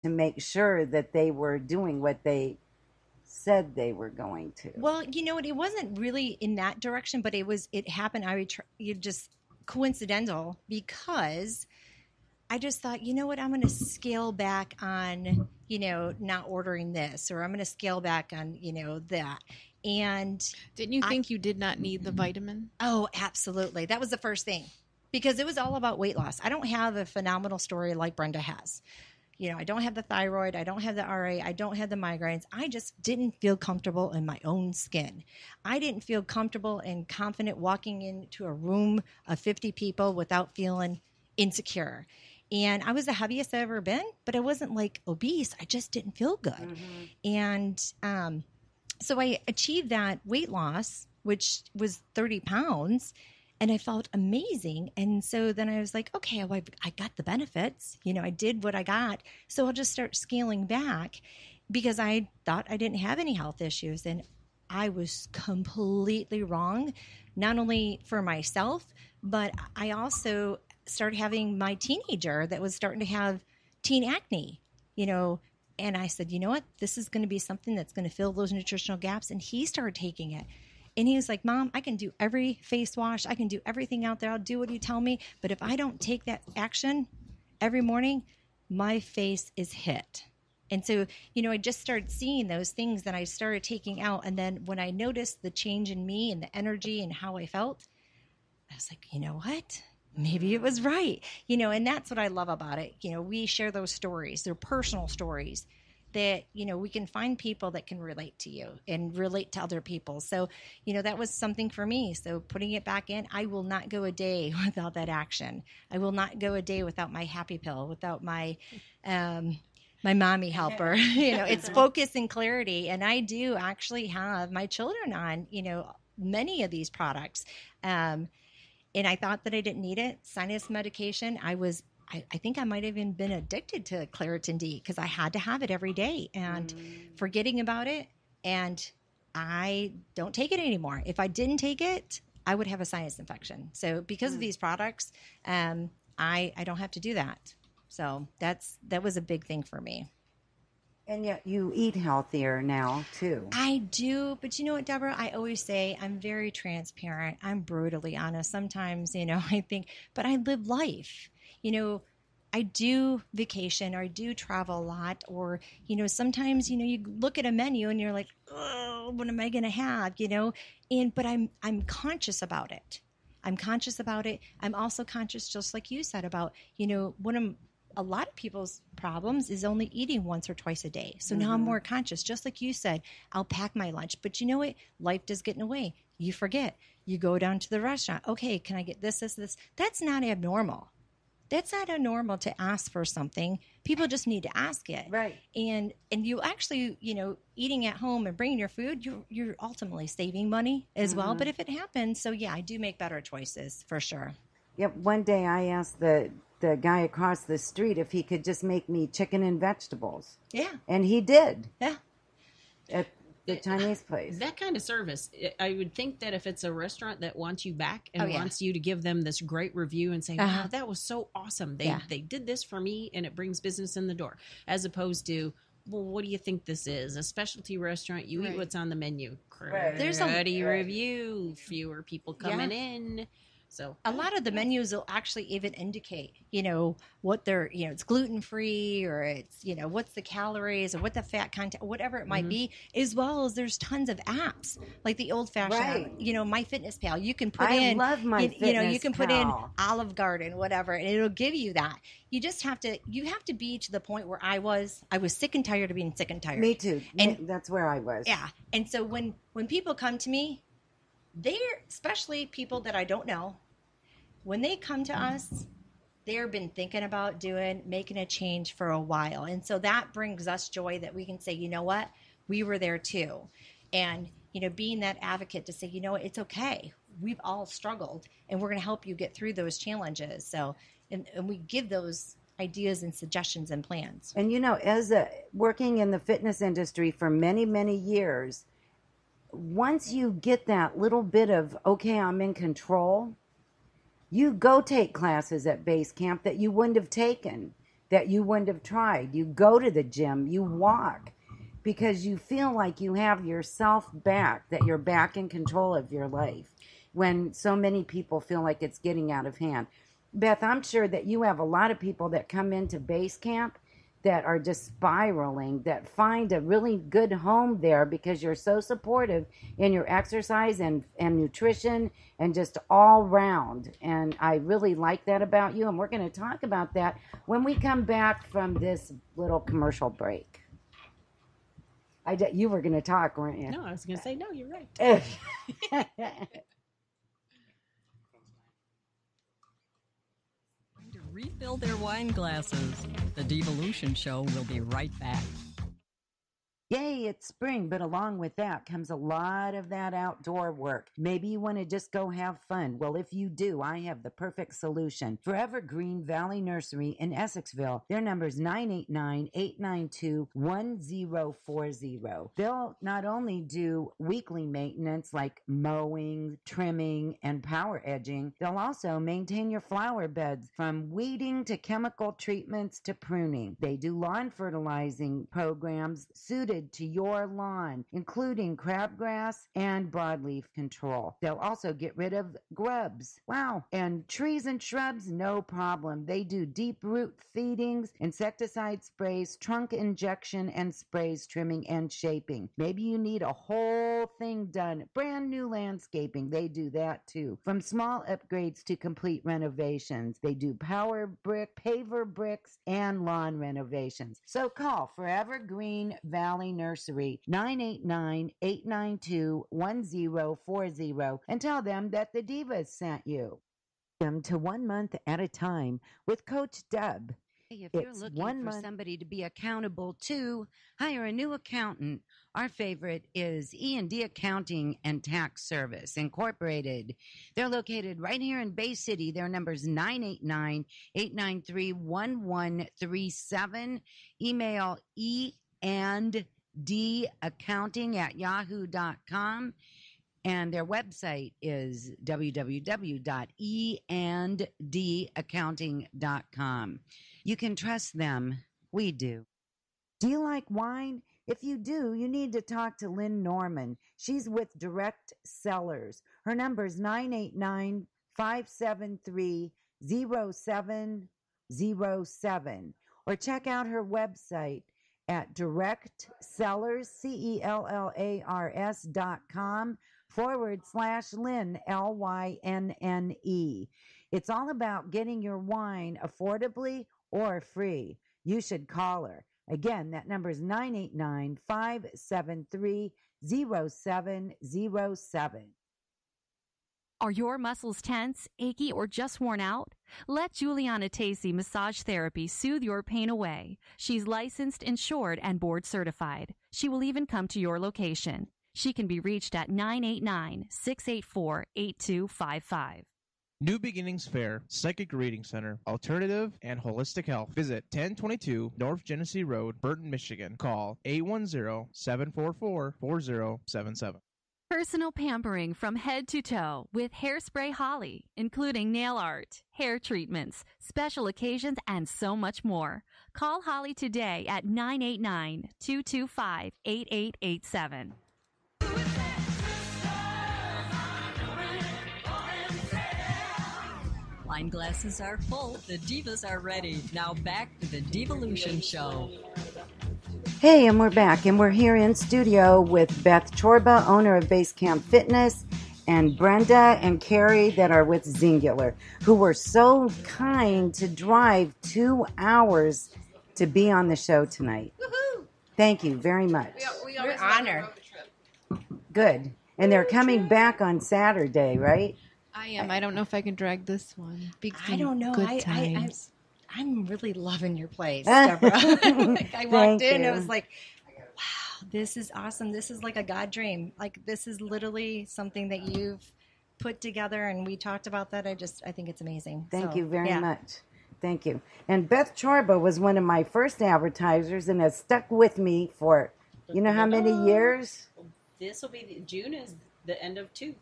to make sure that they were doing what they said they were going to. Well, you know what? It wasn't really in that direction, but it happened. You just coincidental because I just thought, you know what? I'm going to scale back on, not ordering this, or I'm going to scale back on, that. And didn't you think you did not need the vitamin? Oh, absolutely. That was the first thing because it was all about weight loss. I don't have a phenomenal story like Brenda has. I don't have the thyroid. I don't have the RA. I don't have the migraines. I just didn't feel comfortable in my own skin. I didn't feel comfortable and confident walking into a room of 50 people without feeling insecure. And I was the heaviest I've ever been, but I wasn't like obese. I just didn't feel good. Mm-hmm. And so I achieved that weight loss, which was 30 pounds. And I felt amazing. And so then I was like, okay, well, I got the benefits. I did what I got. So I'll just start scaling back because I thought I didn't have any health issues. And I was completely wrong, not only for myself, but I also started having my teenager that was starting to have teen acne, and I said, you know what, this is going to be something that's going to fill those nutritional gaps. And he started taking it. And he was like, Mom, I can do every face wash. I can do everything out there. I'll do what you tell me. But if I don't take that action every morning, my face is hit. And so, I just started seeing those things that I started taking out. And then when I noticed the change in me and the energy and how I felt, I was like, you know what? Maybe it was right. And that's what I love about it. We share those stories. They're personal stories that, we can find people that can relate to you and relate to other people. So, that was something for me. So putting it back in, I will not go a day without that action. I will not go a day without my happy pill, without my mommy helper. It's focus and clarity. And I do actually have my children on, many of these products. And I thought that I didn't need it. Sinus medication, I think I might have even been addicted to Claritin D because I had to have it every day and forgetting about it. And I don't take it anymore. If I didn't take it, I would have a sinus infection. So because of these products, I don't have to do that. So that was a big thing for me. And yet you eat healthier now, too. I do. But you know what, Deborah? I always say I'm very transparent. I'm brutally honest. Sometimes, I think, but I live life. I do vacation or I do travel a lot. Or, sometimes, you look at a menu and you're like, oh, what am I going to have? But I'm conscious about it. I'm conscious about it. I'm also conscious, just like you said, about, a lot of people's problems is only eating once or twice a day. So now I'm more conscious. Just like you said, I'll pack my lunch. But you know what? Life does get in the way. You forget. You go down to the restaurant. Okay, can I get this? That's not abnormal. That's not abnormal to ask for something. People just need to ask it. Right. And you actually, eating at home and bringing your food, you're ultimately saving money as well. But if it happens, so yeah, I do make better choices for sure. Yep. One day I asked the guy across the street if he could just make me chicken and vegetables. Yeah. And he did. Yeah. At the Chinese place. That kind of service, I would think that if it's a restaurant that wants you back and wants you to give them this great review and say, wow, that was so awesome. They did this for me and it brings business in the door. As opposed to, well, what do you think this is? A specialty restaurant, you eat what's on the menu. There's a review, fewer people coming in. So a lot of the menus will actually even indicate, what they're, it's gluten-free or it's, what's the calories or what the fat content, whatever it might be, as well as there's tons of apps like the old-fashioned app, MyFitnessPal. You can put in, love MyFitnessPal. You can put in Olive Garden, whatever, and it'll give you that. You just have to, be to the point where I was sick and tired of being sick and tired. Me too. And that's where I was. Yeah. And so when people come to me, they're, especially people that I don't know, when they come to us, they've been thinking about making a change for a while. And so that brings us joy that we can say, you know what, we were there too. And, being that advocate to say, you know what, it's okay. We've all struggled and we're going to help you get through those challenges. So, and we give those ideas and suggestions and plans. And, as working in the fitness industry for many, many years, once you get that little bit of, okay, I'm in control, you go take classes at base camp that you wouldn't have taken that you wouldn't have tried. You go to the gym, you walk, because you feel like you have yourself back, that you're back in control of your life, when so many people feel like it's getting out of hand. Beth, I'm sure that you have a lot of people that come into base camp that are just spiraling, that find a really good home there because you're so supportive in your exercise and nutrition and just all round. And I really like that about you. And we're going to talk about that when we come back from this little commercial break. You were going to talk, weren't you? No, I was going to say, no, you're right. To refill their wine glasses. The Divalution Show will be right back. Yay, it's spring, but along with that comes a lot of that outdoor work. Maybe you want to just go have fun. Well, if you do, I have the perfect solution. Forever Green Valley Nursery in Essexville. Their number is 989-892-1040. They'll not only do weekly maintenance like mowing, trimming, and power edging, they'll also maintain your flower beds from weeding to chemical treatments to pruning. They do lawn fertilizing programs suited to your lawn, including crabgrass and broadleaf control. They'll also get rid of grubs. Wow. And trees and shrubs, no problem. They do deep root feedings, insecticide sprays, trunk injection and sprays, trimming and shaping. Maybe you need a whole thing done. Brand new landscaping. They do that too. From small upgrades to complete renovations. They do power brick, paver bricks, and lawn renovations. So call Forever Green Valley Nursery, 989-892-1040, and tell them that the Divas sent you. Them to 1 month at a time with Coach Deb. If you're looking for somebody to be accountable to, hire a new accountant. Our favorite is E&D Accounting and Tax Service Incorporated. They're located right here in Bay City. Their number is 989-893-1137. Email eandaccounting@yahoo.com. And their website is www.eandaccounting.com. You can trust them. We do. Do you like wine? If you do, you need to talk to Lynn Norman. She's with Direct Sellers. Her number is 989-573-0707. Or check out her website at directcellars.com/Lynn, LYNNE. It's all about getting your wine affordably or free. You should call her. Again, that number is 989-573-0707. Are your muscles tense, achy, or just worn out? Let Juliana Tacey Massage Therapy soothe your pain away. She's licensed, insured, and board certified. She will even come to your location. She can be reached at 989-684-8255. New Beginnings Fair, Psychic Reading Center, Alternative and Holistic Health. Visit 1022 North Genesee Road, Burton, Michigan. Call 810-744-4077. Personal pampering from head to toe with Hairspray Holly, including nail art, hair treatments, special occasions, and so much more. Call Holly today at 989-225-8887. Wine glasses are full. The divas are ready. Now back to the Divalution Show. Hey, and we're back, and we're here in studio with Beth Chorba, owner of Base Camp Fitness, and Brenda and Carrie that are with St.Hilaire, who were so kind to drive 2 hours to be on the show tonight. Woohoo! Thank you very much. We're honored. Good. And they're coming back on Saturday, right? I am. I don't know if I can drag this one. I don't know. Good times. I'm really loving your place, Deborah. I walked in, it was like, wow, this is awesome. This is like a God dream. Like, this is literally something that you've put together, and we talked about that. I think it's amazing. Thank you very much. Thank you. And Beth Chorba was one of my first advertisers and has stuck with me for, you know how many years? This will be, June is the end of 2.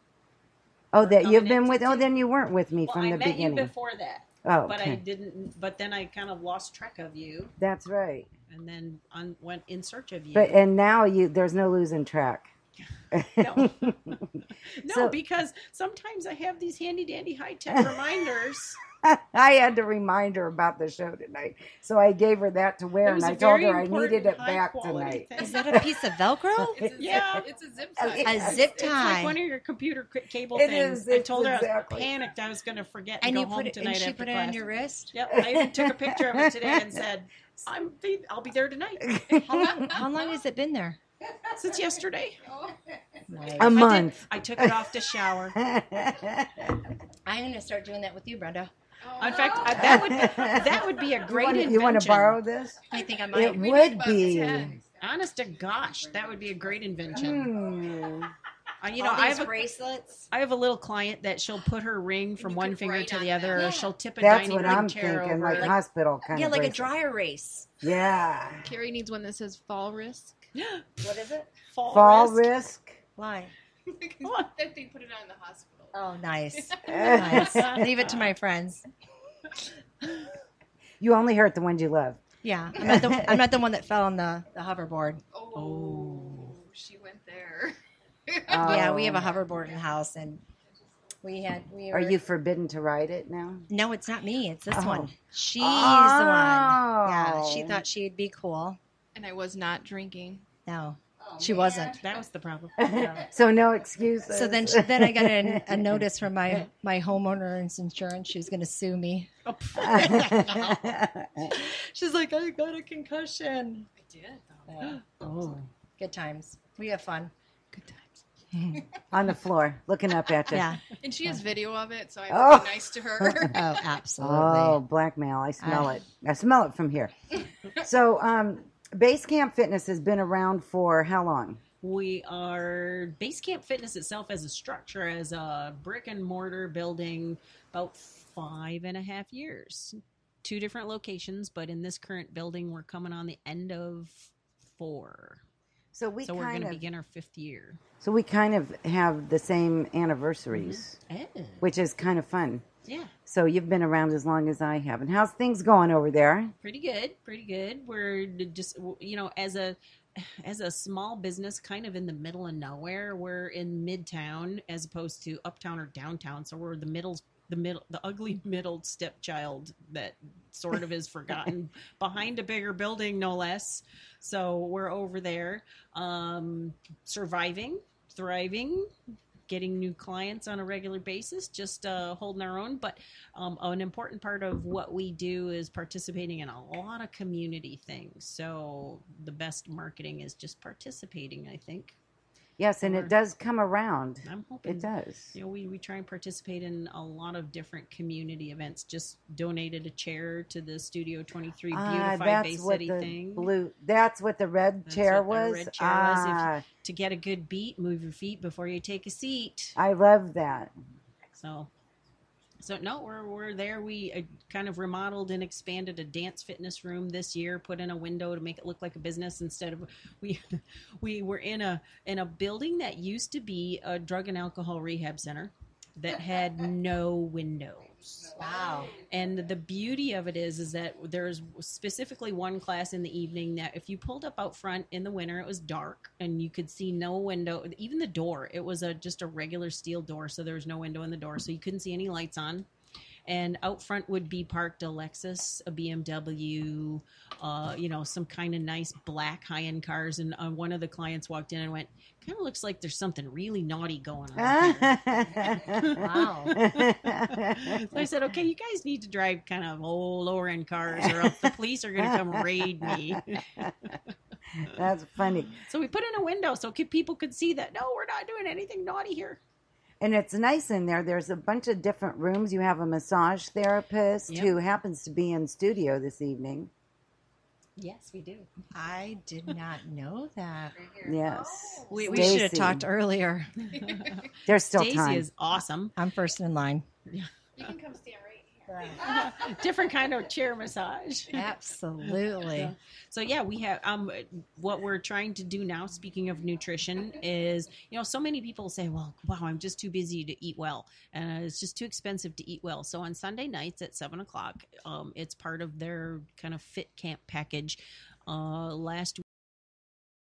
Oh, that you've been with, then you weren't with me from the beginning. I met you before that. Oh, but okay. I didn't. But then I kind of lost track of you, That's right. and then went in search of you. And now there's no losing track. No. No, So- because sometimes I have these handy dandy high tech reminders. I had to remind her about the show tonight, so I gave her that to wear, It was and I a told very her I needed important, it back high-quality tonight. thing. Is that a piece of Velcro? Yeah. It's a zip Oh, tie. yeah. A zip It's like tie. one of your computer cable It things. is, I told her I exactly. was panicked I was going to forget And and you go home put it, tonight and she after put it class. on your wrist. Yep, I even took a picture of it today and said, I'll be there tonight. How long has it been there? Since yesterday. A month. I took it off to shower. I'm going to start doing that with you, Brenda. In fact, that would be a great invention. You want to borrow this? I think I It might. would be. Honest to gosh, that would be a great invention. Hmm. I have bracelets. I have a little client that she'll put her ring from one could finger write to on the other, them. or she'll tip a That's dining what room I'm chair thinking, over. like hospital kind Yeah, of like a bracelet. dry erase. Yeah. Carrie needs one that says fall risk. What is it? Fall risk. Why? That they put it on in the hospital. Oh, nice. Nice. Leave it to my friends. You only hurt the ones you love. Yeah, I'm not the one that fell on the hoverboard. Oh, she went there. Yeah, we have a Oh. hoverboard in the house, and we Are you forbidden to ride it now? No, it's not me. It's this Oh. one. She's the one. Yeah, Oh. she thought she'd be cool. And I was not drinking. No, she wasn't. That was the problem. So no excuses. So then I got a notice from my homeowner's insurance. She was going to sue me. She's like, I got a concussion. I did. Yeah. Oh. Good times. We have fun. Good times. On the floor, looking up at you. Yeah. And she has video of it, so I Oh. have to be nice to her. Oh, absolutely. Oh, blackmail. I smell it. I smell it from here. So, Base Camp Fitness has been around for how long? We are Base Camp Fitness itself as a structure, as a brick and mortar building, about 5.5 years. 2 different locations, but in this current building, we're coming on the end of 4. So we're going to begin our 5th year. So we kind of have the same anniversaries, which is kind of fun. Yeah. So you've been around as long as I have. And how's things going over there? Pretty good. We're just, as a small business kind of in the middle of nowhere. We're in Midtown as opposed to uptown or downtown. So we're the ugly middle stepchild that sort of is forgotten behind a bigger building, no less. So we're over there, surviving, thriving, getting new clients on a regular basis, just holding our own. But an important part of what we do is participating in a lot of community things. So the best marketing is just participating, I think. Yes, and it does come around. I'm hoping It does. we try and participate in a lot of different community events. Just donated a chair to the Studio 23 Beautify Bay City thing. That's what the red chair was. The red chair was. To get a good beat, move your feet before you take a seat. I love that. So no, we're there. We kind of remodeled and expanded a dance fitness room this year. Put in a window to make it look like a business instead of we were in a building that used to be a drug and alcohol rehab center that had no windows. Wow. And the beauty of it is that there's specifically one class in the evening that if you pulled up out front in the winter, it was dark and you could see no window, even the door. It was just a regular steel door, so there was no window in the door, so you couldn't see any lights on. And out front would be parked a Lexus, a BMW, some kind of nice black high-end cars. And one of the clients walked in and went, kind of looks like there's something really naughty going on here. Wow. So I said, okay, you guys need to drive kind of old lower-end cars or else the police are going to come raid me. That's funny. So we put in a window so people could see that, no, we're not doing anything naughty here. And it's nice in there. There's a bunch of different rooms. You have a massage therapist who happens to be in studio this evening. Yes, we do. I did not know that. Yes. We should have talked earlier. There's still Stacey time. is awesome. I'm first in line. You can come stand right here. Different kind of chair massage. Absolutely. So yeah, we have what we're trying to do now, speaking of nutrition, is, so many people say, well, wow, I'm just too busy to eat well, and it's just too expensive to eat well. So on Sunday nights at 7:00, it's part of their kind of fit camp package. Last